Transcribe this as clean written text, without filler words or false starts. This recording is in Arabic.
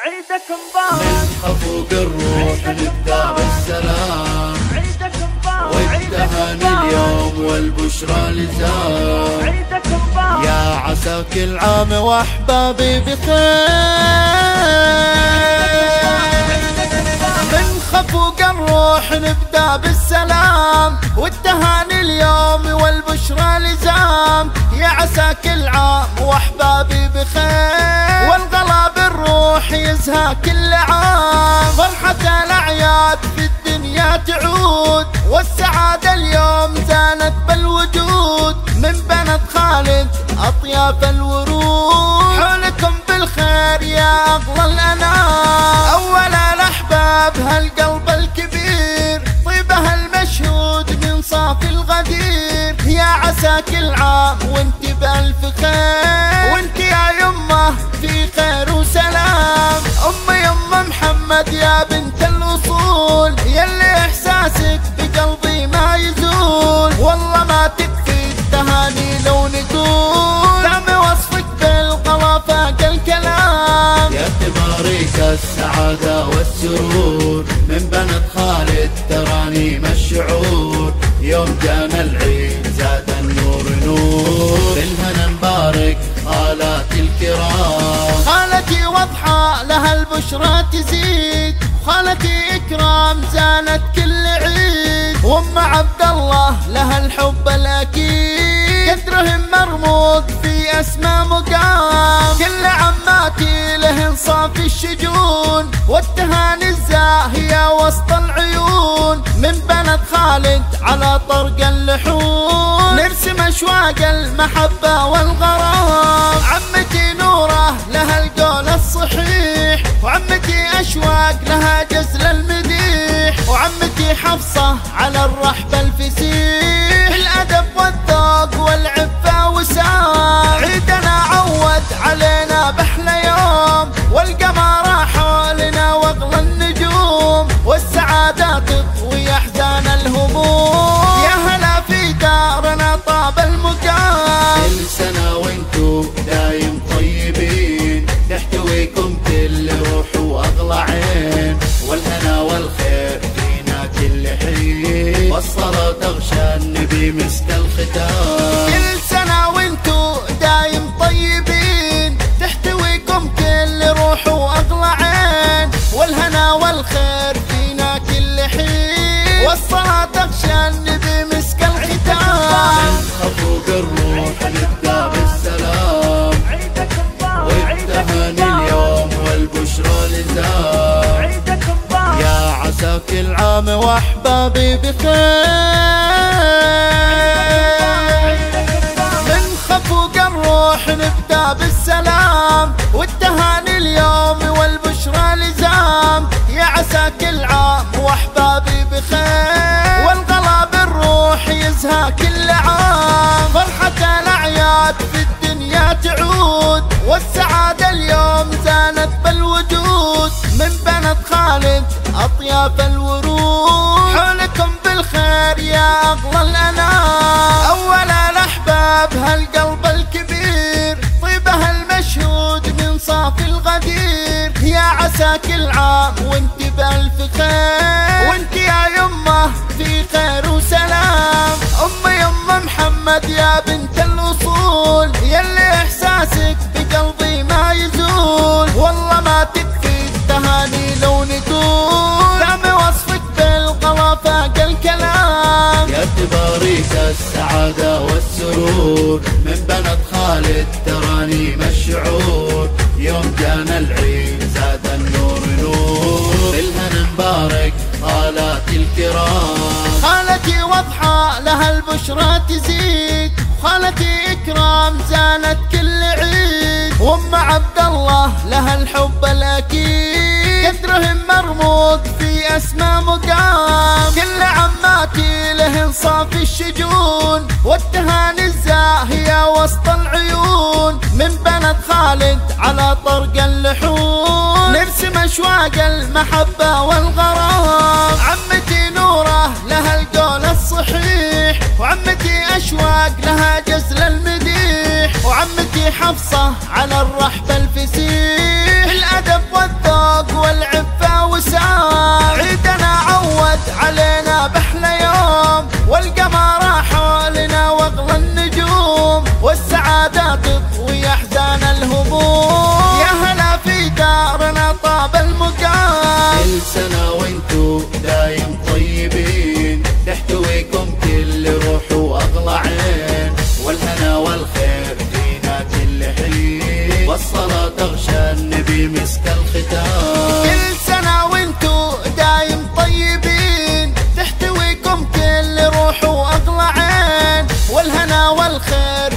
عيدك مبارك. من خفوق الروح نبدأ بالسلام، عيدك مبارك. والتهاني اليوم والبشرى لزام. عيدك مبارك. يا عسى كل عام واحبابي بخير. من خفوق الروح نبدأ بالسلام، والتهاني اليوم والبشرى لزام. يا عسى كل عام واحبابي بخير، والغلا بالروح يزهى كل عام. فرحة الأعياد في الدنيا تعود، والسعادة اليوم زانت بالوجود. من بنت خالد أطياف الورود، حولكم بالخير يا أغلى الأنام. أول الأحباب هالقلب الكبير، طيبه المشهود من صافي الغدير. يا عسى كل عام وانت بألف خير، وانت يا يمه في خير وسلام. يمه محمد يا بنت الأصول، يلي إحساسك بقلبي ما يزول. والله ما تكفي التهاني لو نقول، دام وصفك بالغلا فاق الكلام. يا تبارك السعادة والسرور، من بنت خالد ترانيم الشعور. يوم جانا العيد زاد النور نور، بالهنا نبارك خالاتي الكرام. خالتي وضحى لها البشرى تزيد، خالتي إكرام زانت كل عيد. وأم عبد الله لها الحب الأكيد، قدرهم مرموق في أسمى مقام. كل عماتي لهن صافي الشجون، والتهاني الزاهية وسط العيون. من بنت خالد على طرق اللحون، نرسم أشواق المحبة والغرام. عمتي نوره لها القول الصحيح، وعمتي أشواق لها جزل المديح. وعمتي حفصة على الرحب الفسيح، الأدب والذوق والعفة وسام. عيدنا عود علينا بأحلى يوم، والقمر حولنا واغلى النجوم. والسعادة تطوي أحزان الهموم، يا هلا في دارنا طاب المقام. كل سنة وانتو دايم طيبين، تحتويكم كل روح واغلى عين. والهنا والخير فينا كل حين، والصلاة تغشى النبي مسك الختام. كل سنة وانتو دايم طيبين، تحتويكم كل روح واغلى عين. والهنا والخير فينا كل حين، والصلاة تغشى النبي مسك الختام. من خفوق الروح نبدأ بالسلام، والتهاني اليوم والبشرى لزام. يا عسى كل عام واحبابي بخير. من خفوق الروح نبدأ بالسلام، والتهاني اليوم والبشرى لزام. يا عسى كل عام واحبابي بخير، والغلا بالروح يزهى كل عام. فرحة الأعياد في الدنيا تعود، والسعادة اليوم زانت بالوجود. من بنت خالد أطياف الورود، حولكم بالخير يا أغلى الأنام. أول الأحباب هالقلب الكبير، طيبه المشهود من صافي الغدير. يا عسى كل عام وانت بألف خير، وانت يا يمه في خير وسلام. يمه محمد يا بنت الأصول، يلي إحساسك بقلبي ما يزول. والله ما تكفي التهاني لو نقول، دام وصفك بالغلا فاق الكلام. يا تبارك السعادة والسرور، من بنت خالد ترانيم الشعور. يوم جانا العيد زاد النور نور، بالهنا نبارك خالاتي الكرام. خالتي وضحى لها البشرى تزيد، خالتي إكرام زانت كل عيد. وأم عبد الله لها الحب الأكيد، قدرهم مرموق في أسمى مقام. كل عماتي لهن صافي الشجون، والتهاني الزاهية وسط العيون. من بنت خالد على طرق اللحون، نرسم أشواق المحبة والغرام. عمتي نوره لها القول الصحيح، وعمتي أشواق لها جزل المديح. وعمتي حفصة على الرحب الفسيح، الأدب والذوق السعادة تطوي أحزان الهموم. يا هلا في دارنا طاب المقام، كل سنة وانتو دايم طيبين، تحتويكم كل روح وأغلى عين، والهنا والخير فينا كل حين، والصلاة تغشى النبي مسك الختام. كل سنة وانتو دايم طيبين، تحتويكم كل روح وأغلى عين، والهنا والخير